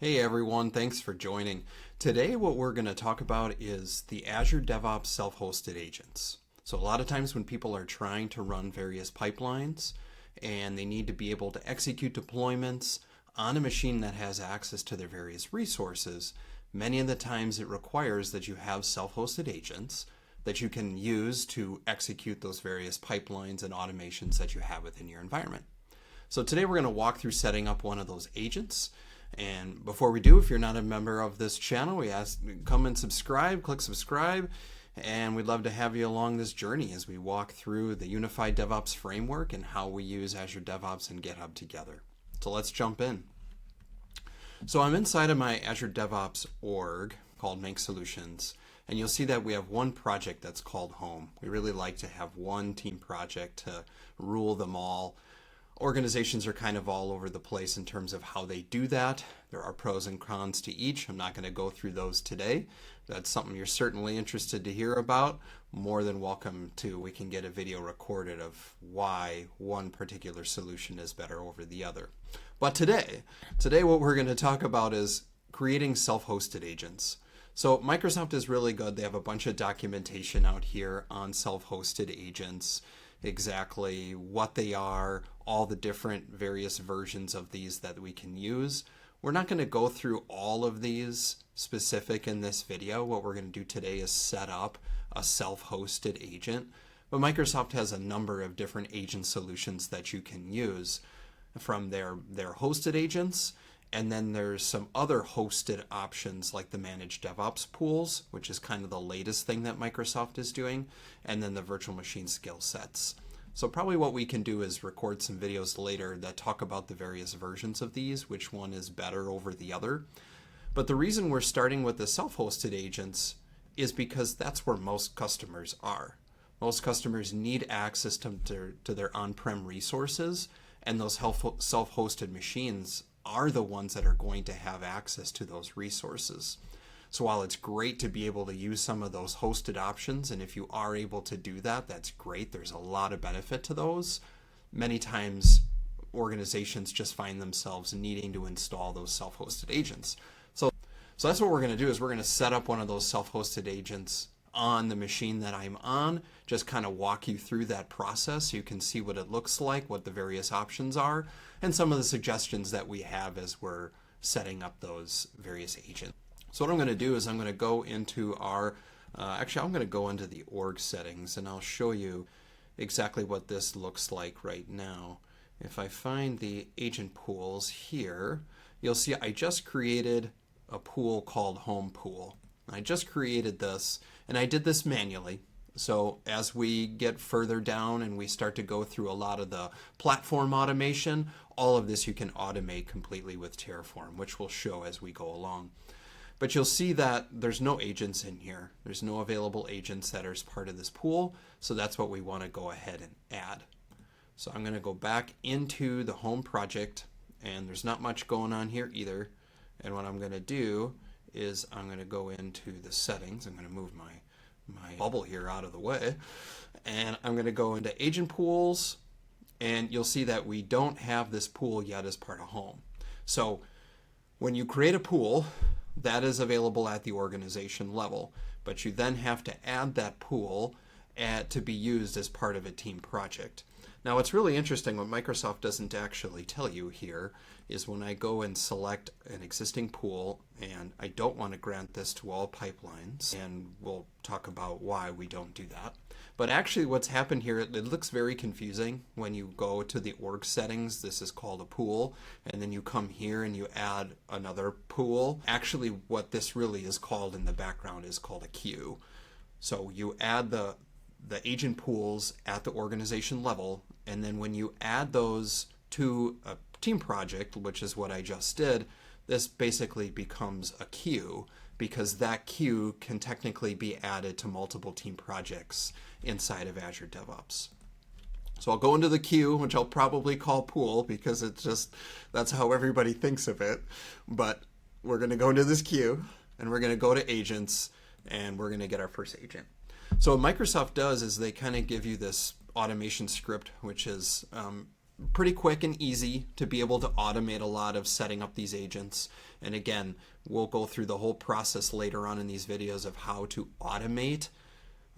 Hey everyone, thanks for joining. Today what we're going to talk about is the Azure DevOps self-hosted agents. So a lot of times when people are trying to run various pipelines and they need to be able to execute deployments on a machine that has access to their various resources, many of the times it requires that you have self-hosted agents that you can use to execute those various pipelines and automations that you have within your environment. So today we're going to walk through setting up one of those agents. And before we do, if you're not a member of this channel, we ask come and subscribe, click subscribe, and we'd love to have you along this journey as we walk through the unified DevOps framework and how we use Azure DevOps and GitHub together. So let's jump in. So I'm inside of my Azure DevOps org called Make Solutions, and you'll see that we have one project that's called Home. We really like to have one team project to rule them all. Organizations are kind of all over the place in terms of how they do that. There are pros and cons to each. I'm not going to go through those today. That's something you're certainly interested to hear about. More than welcome to. We can get a video recorded of why one particular solution is better over the other. But today what we're going to talk about is creating self-hosted agents. So Microsoft is really good. They have a bunch of documentation out here on self-hosted agents, exactly what they are, all the different various versions of these that we can use. We're not going to go through all of these specific in this video. What we're going to do today is set up a self-hosted agent. But Microsoft has a number of different agent solutions that you can use from their hosted agents. And then there's some other hosted options like the managed DevOps pools, which is kind of the latest thing that Microsoft is doing, and then the virtual machine skill sets. So probably what we can do is record some videos later that talk about the various versions of these, which one is better over the other. But the reason we're starting with the self-hosted agents is because that's where most customers are. Most customers need access to their on-prem resources, and those self-hosted machines are the ones that are going to have access to those resources. So while it's great to be able to use some of those hosted options, and if you are able to do that, that's great. There's a lot of benefit to those. Many times organizations just find themselves needing to install those self-hosted agents. So that's what we're going to do is we're going to set up one of those self-hosted agents on the machine that I'm on, just kind of walk you through that process so you can see what it looks like, what the various options are, and some of the suggestions that we have as we're setting up those various agents. So what I'm going to do is I'm going to go into our, I'm going to go into the org settings and I'll show you exactly what this looks like right now. If I find the agent pools here, you'll see I just created a pool called Home Pool. I just created this, and I did this manually. So as we get further down and we start to go through a lot of the platform automation, all of this you can automate completely with Terraform, which we'll show as we go along. But you'll see that there's no agents in here. There's no available agents that are part of this pool, so that's what we want to go ahead and add. So I'm going to go back into the home project, and there's not much going on here either. And what I'm going to do is I'm going to go into the settings. I'm going to move my bubble here out of the way, and I'm going to go into agent pools, and you'll see that we don't have this pool yet as part of home. So when you create a pool, that is available at the organization level, but you then have to add that pool to be used as part of a team project. Now what's really interesting, what Microsoft doesn't actually tell you here, is when I go and select an existing pool, and I don't want to grant this to all pipelines, and we'll talk about why we don't do that. But actually what's happened here, it looks very confusing when you go to the org settings. This is called a pool, and then you come here and you add another pool. Actually what this really is called in the background is called a queue. So you add the agent pools at the organization level, and then when you add those to a team project, which is what I just did, this basically becomes a queue, because that queue can technically be added to multiple team projects inside of Azure DevOps. So I'll go into the queue, which I'll probably call pool because it's just, that's how everybody thinks of it. But we're going to go into this queue, and we're going to go to agents, and we're going to get our first agent. So what Microsoft does is they kind of give you this automation script, which is pretty quick and easy to be able to automate a lot of setting up these agents. And again, we'll go through the whole process later on in these videos of how to automate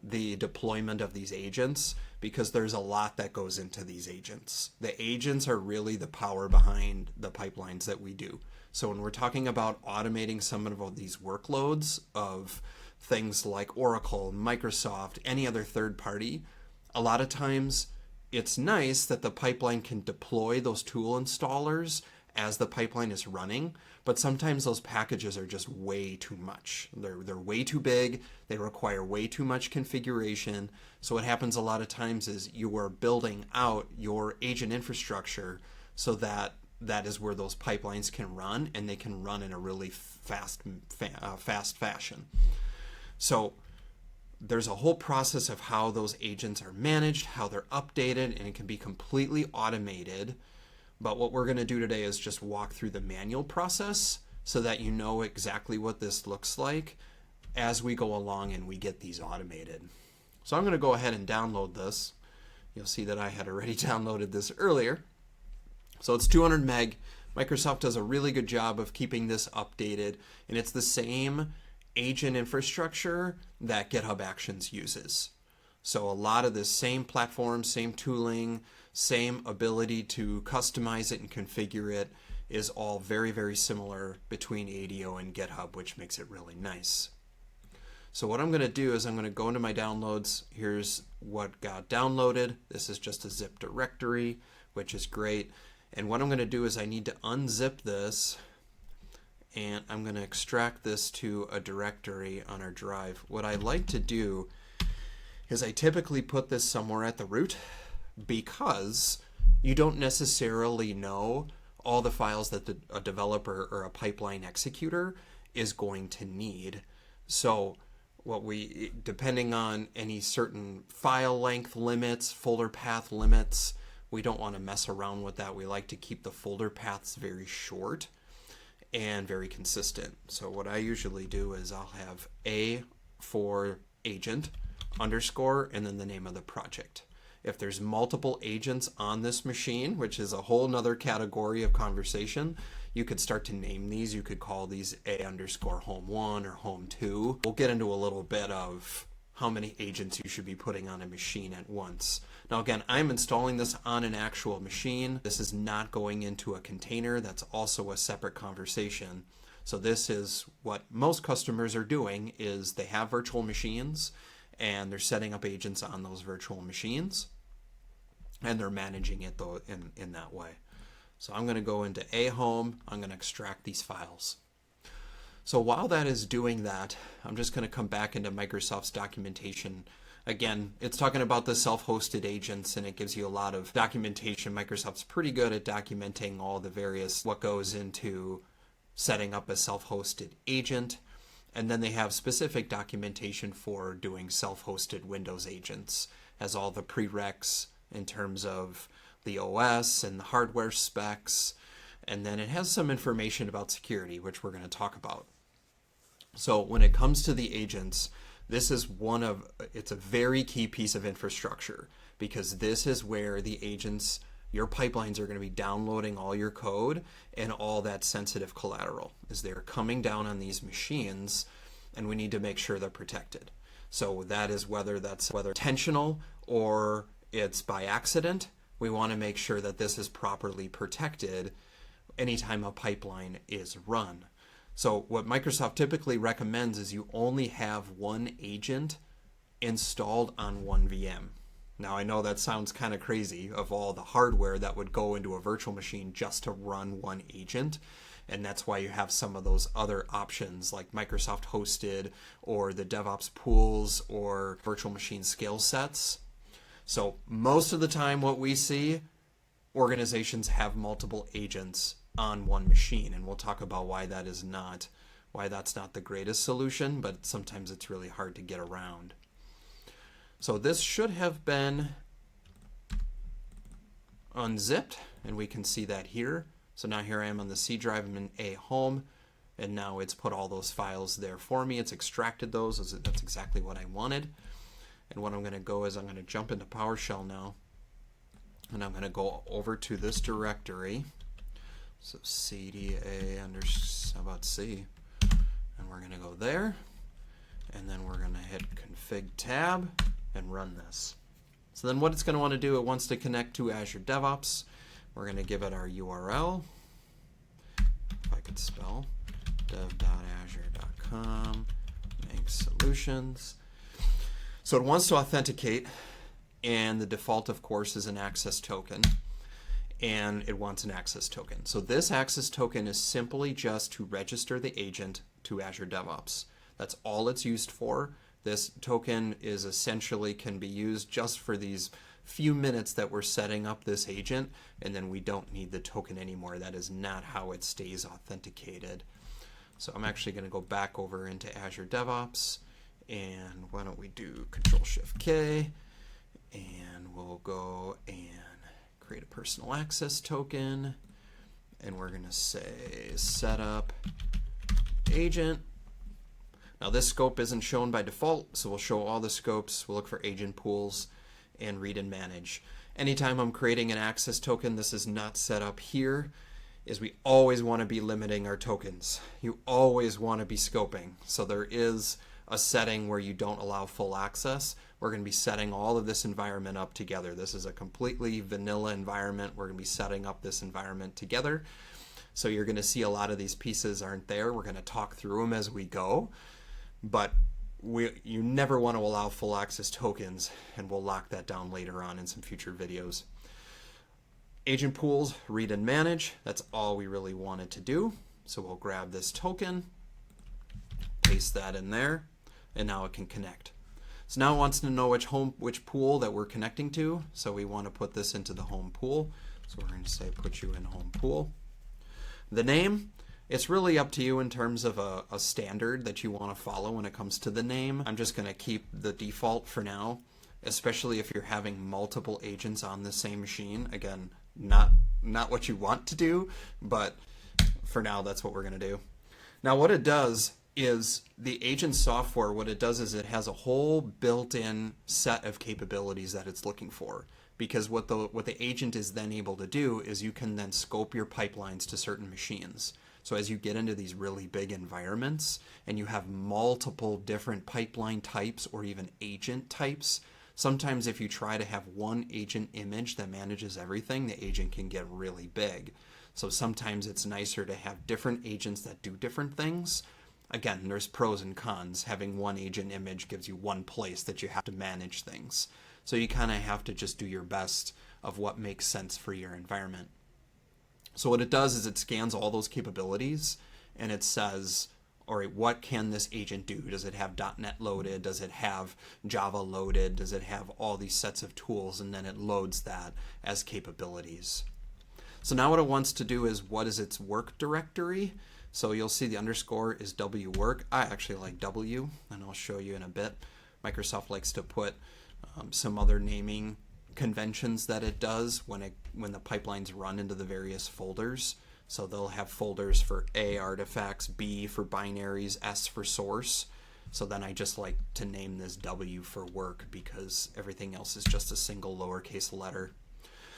the deployment of these agents, because there's a lot that goes into these agents. The agents are really the power behind the pipelines that we do. So when we're talking about automating some of these workloads of things like Oracle, Microsoft, any other third party, a lot of times it's nice that the pipeline can deploy those tool installers as the pipeline is running, but sometimes those packages are just way too much. They're way too big, they require way too much configuration. So what happens a lot of times is you are building out your agent infrastructure so that that is where those pipelines can run, and they can run in a really fast fashion. So there's a whole process of how those agents are managed, how they're updated, and it can be completely automated. But what we're going to do today is just walk through the manual process so that you know exactly what this looks like as we go along and we get these automated. So I'm going to go ahead and download this. You'll see that I had already downloaded this earlier. So it's 200 meg. Microsoft does a really good job of keeping this updated, and it's the same agent infrastructure that GitHub Actions uses. So a lot of the same platform, same tooling, same ability to customize it and configure it is all very, very similar between ADO and GitHub, which makes it really nice. So what I'm going to do is I'm going to go into my downloads. Here's what got downloaded. This is just a zip directory, which is great. And what I'm going to do is I need to unzip this, and I'm going to extract this to a directory on our drive. What I like to do is I typically put this somewhere at the root, because you don't necessarily know all the files that a developer or a pipeline executor is going to need. So depending on any certain file length limits, folder path limits, we don't want to mess around with that. We like to keep the folder paths very short and very consistent. So what I usually do is I'll have A for agent underscore and then the name of the project. If there's multiple agents on this machine, which is a whole nother category of conversation, you could start to name these. You could call these A underscore home 1 or home 2. We'll get into a little bit of how many agents you should be putting on a machine at once. Now again, I'm installing this on an actual machine. This is not going into a container. That's also a separate conversation. So this is what most customers are doing, is they have virtual machines and they're setting up agents on those virtual machines, and they're managing it though in that way. So I'm going to go into A home. I'm going to extract these files. So while that is doing that, I'm just going to come back into Microsoft's documentation. Again, it's talking about the self-hosted agents, and it gives you a lot of documentation. Microsoft's pretty good at documenting all the various, what goes into setting up a self-hosted agent. And then they have specific documentation for doing self-hosted Windows agents, has all the prereqs in terms of the OS and the hardware specs. And then it has some information about security, which we're going to talk about. So when it comes to the agents, this is it's a very key piece of infrastructure, because this is where the agents, your pipelines are going to be downloading all your code and all that sensitive collateral as they're coming down on these machines, and we need to make sure they're protected. So that is whether intentional or it's by accident, we want to make sure that this is properly protected anytime a pipeline is run. So what Microsoft typically recommends is you only have one agent installed on one VM. Now I know that sounds kind of crazy, of all the hardware that would go into a virtual machine just to run one agent, and that's why you have some of those other options like Microsoft hosted or the DevOps pools or virtual machine skill sets. So most of the time what we see, organizations have multiple agents on one machine, and we'll talk about why that's not the greatest solution, but sometimes it's really hard to get around. So this should have been unzipped, and we can see that here. So now here I am on the C drive, I'm in A home, and now it's put all those files there for me. It's extracted those. That's exactly what I wanted. And what I'm going to go is I'm going to jump into PowerShell now. And I'm going to go over to this directory. So cda under, how about C? And we're going to go there. And then we're going to hit config tab and run this. So then what it's going to want to do, it wants to connect to Azure DevOps. We're going to give it our URL. If I could spell, dev.azure.com, make solutions. So it wants to authenticate, and the default, of course, is an access token. And it wants an access token. So this access token is simply just to register the agent to Azure DevOps. That's all it's used for. This token is essentially can be used just for these few minutes that we're setting up this agent, and then we don't need the token anymore. That is not how it stays authenticated. So I'm actually going to go back over into Azure DevOps, and why don't we do Control-Shift-K, and we'll go and create a personal access token, and we're going to say setup agent. Now this scope isn't shown by default, so we'll show all the scopes. We'll look for agent pools and read and manage. Anytime I'm creating an access token, this is not set up here, is we always want to be limiting our tokens. You always want to be scoping. So there is a setting where you don't allow full access. We're going to be setting all of this environment up together. This is a completely vanilla environment. We're going to be setting up this environment together. So you're going to see a lot of these pieces aren't there. We're going to talk through them as we go. But you never want to allow full access tokens, and we'll lock that down later on in some future videos. Agent pools, read and manage, that's all we really wanted to do. So we'll grab this token, paste that in there, and now it can connect. So now it wants to know which pool that we're connecting to. So we want to put this into the home pool. So we're going to say put you in home pool. The name, it's really up to you in terms of a standard that you want to follow when it comes to the name. I'm just going to keep the default for now, especially if you're having multiple agents on the same machine. Again, not what you want to do, but for now that's what we're going to do. Now what it does is the agent software, what it does is it has a whole built-in set of capabilities that it's looking for. Because what the agent is then able to do is you can then scope your pipelines to certain machines. So as you get into these really big environments and you have multiple different pipeline types or even agent types, sometimes if you try to have one agent image that manages everything, the agent can get really big. So sometimes it's nicer to have different agents that do different things. Again, there's pros and cons. Having one agent image gives you one place that you have to manage things. So you kind of have to just do your best of what makes sense for your environment. So what it does is it scans all those capabilities and it says, all right, what can this agent do? Does it have .NET loaded? Does it have Java loaded? Does it have all these sets of tools? And then it loads that as capabilities. So now what it wants to do is what is its work directory? So you'll see the underscore is W work. I actually like W, and I'll show you in a bit. Microsoft likes to put some other naming conventions that it does when the pipelines run into the various folders. So they'll have folders for A, artifacts, B for binaries, S for source. So then I just like to name this W for work because everything else is just a single lowercase letter.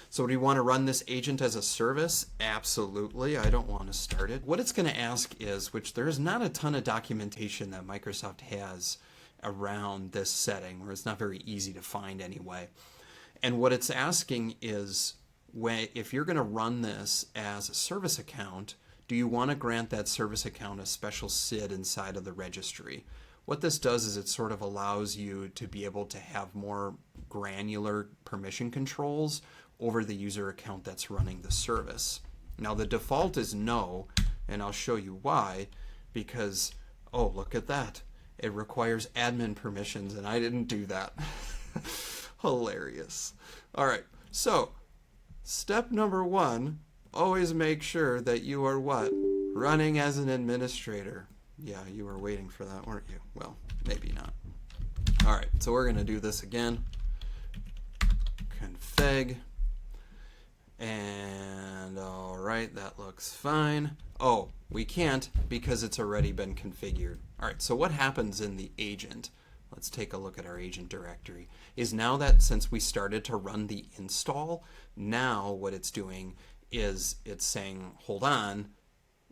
So do you want to run this agent as a service? Absolutely. I don't want to start it. What it's going to ask is, which there is not a ton of documentation that Microsoft has around this setting, or it's not very easy to find anyway. And what it's asking is, if you're going to run this as a service account, do you want to grant that service account a special SID inside of the registry? What this does is it sort of allows you to be able to have more granular permission controls over the user account that's running the service. Now the default is no, and I'll show you why, because, oh, look at that. It requires admin permissions, and I didn't do that. Hilarious. All right, so step number 1, always make sure that you are what? Running as an administrator. Yeah, you were waiting for that, weren't you? Well, maybe not. All right, so we're going to do this again. Config. And all right, that looks fine. Oh, we can't because it's already been configured. All right, so what happens in the agent? let's take a look at our agent directory, is now that since we started to run the install, now what it's doing is it's saying, hold on,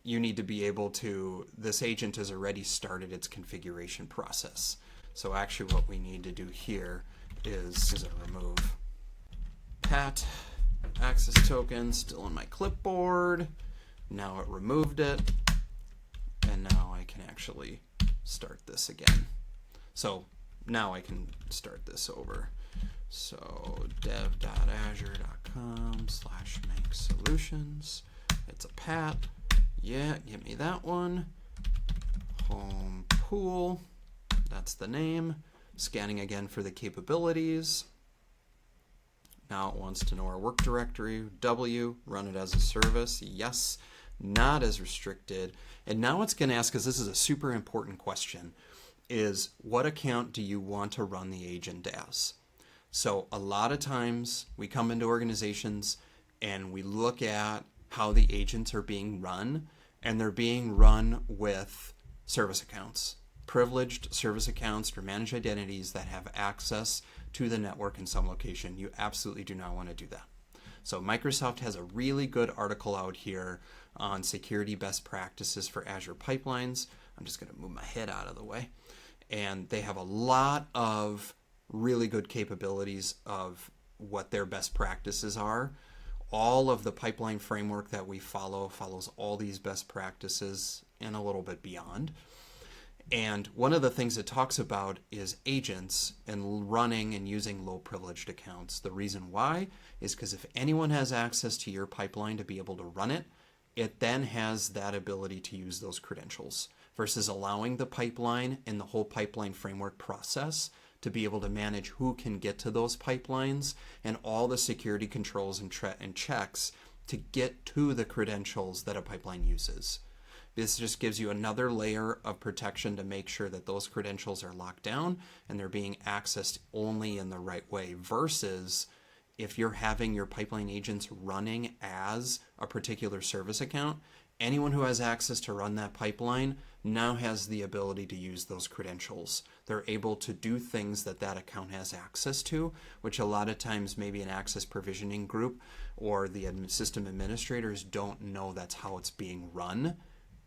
you need to be able to, this agent has already started its configuration process. So actually what we need to do here is a remove pat access token, still on my clipboard. Now it removed it, and now I can actually start this again. So now I can start this over. So dev.azure.com/make-solutions. It's a pat. Yeah, give me that one. Home pool. That's the name. Scanning again for the capabilities. Now it wants to know our work directory. W, run it as a service. Yes, not as restricted. And now it's going to ask us, this is a super important question, is what account do you want to run the agent as? So a lot of times we come into organizations and we look at how the agents are being run, and they're being run with service accounts, privileged service accounts or managed identities that have access to the network in some location. You absolutely do not want to do that. So Microsoft has a really good article out here on security best practices for Azure pipelines. I'm just going to move my head out of the way. And they have a lot of really good capabilities of what their best practices are. All of the pipeline framework that we follows all these best practices and a little bit beyond. And one of the things it talks about is agents and running and using low privileged accounts. The reason why is because if anyone has access to your pipeline to be able to run it, it then has that ability to use those credentials versus allowing the pipeline and the whole pipeline framework process to be able to manage who can get to those pipelines and all the security controls and checks to get to the credentials that a pipeline uses. This just gives you another layer of protection to make sure that those credentials are locked down and they're being accessed only in the right way, versus if you're having your pipeline agents running as a particular service account, anyone who has access to run that pipeline now has the ability to use those credentials. They're able to do things that that account has access to, which a lot of times maybe an access provisioning group or the system administrators don't know that's how it's being run.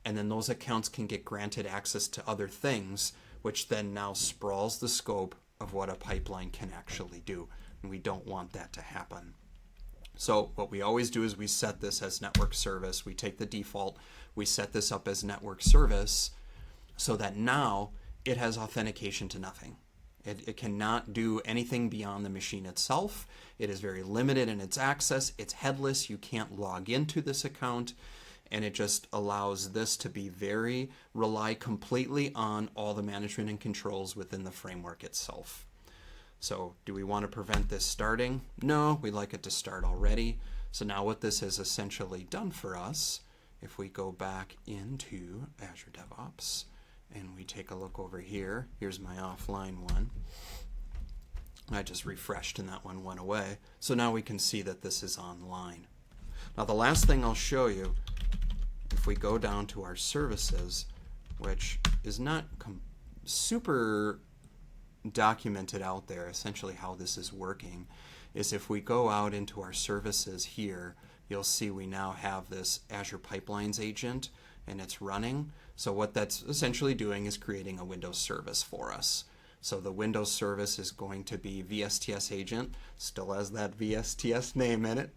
And then those accounts can get granted access to other things, which then now sprawls the scope of what a pipeline can actually do. And we don't want that to happen. So what we always do is we set this as network service. We take the default, we set this up as network service so that now it has authentication to nothing. It cannot do anything beyond the machine itself. It is very limited in its access. It's headless. You can't log into this account. And it just allows this to be rely completely on all the management and controls within the framework itself. So do we want to prevent this starting? No, we like it to start already. So now what this has essentially done for us, if we go back into Azure DevOps and we take a look over here, here's my offline one. I just refreshed and that one went away. So now we can see that this is online. Now the last thing I'll show you, if we go down to our services, which is not super documented out there, essentially how this is working, is if we go out into our services here, you'll see we now have this Azure Pipelines agent and it's running. So what that's essentially doing is creating a Windows service for us. So the Windows service is going to be VSTS agent, still has that VSTS name in it,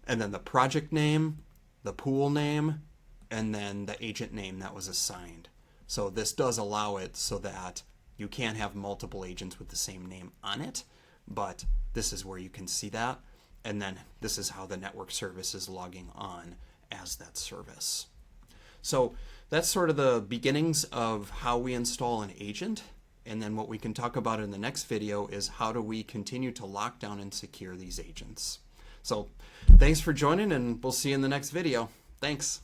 and then the project name, the pool name, and then the agent name that was assigned. So this does allow it so that you can't have multiple agents with the same name on it, but this is where you can see that. And then this is how the network service is logging on as that service. So that's sort of the beginnings of how we install an agent. And then what we can talk about in the next video is how do we continue to lock down and secure these agents. So thanks for joining, and we'll see you in the next video. Thanks.